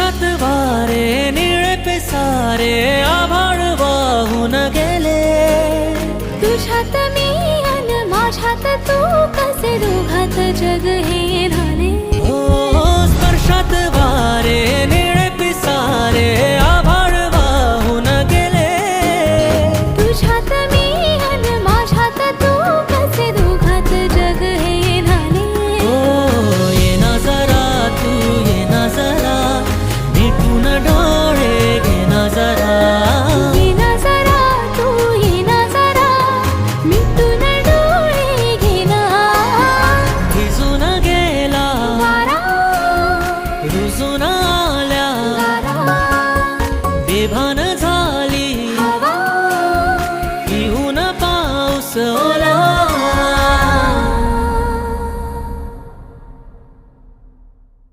स्पर्शात वारे निळे पिसारे आभाळ वाहून गेले. तुझ्यात मी अन माझ्यात तू कसे दोघात जग हे झाले. हो स्पर्शात वारे निळे पिसारे आभाळ वाहून गेले. तुझ्यात मी अन माझ्यात तू कसे दोघात जग हे झाले. हो ये ना जरा तू ये ना जरा मिटून डोळे घे ना जरा. ये ना जरा तू ये ना जरा मिटून डोळे घे ना. भिजून गेला वारा रुजून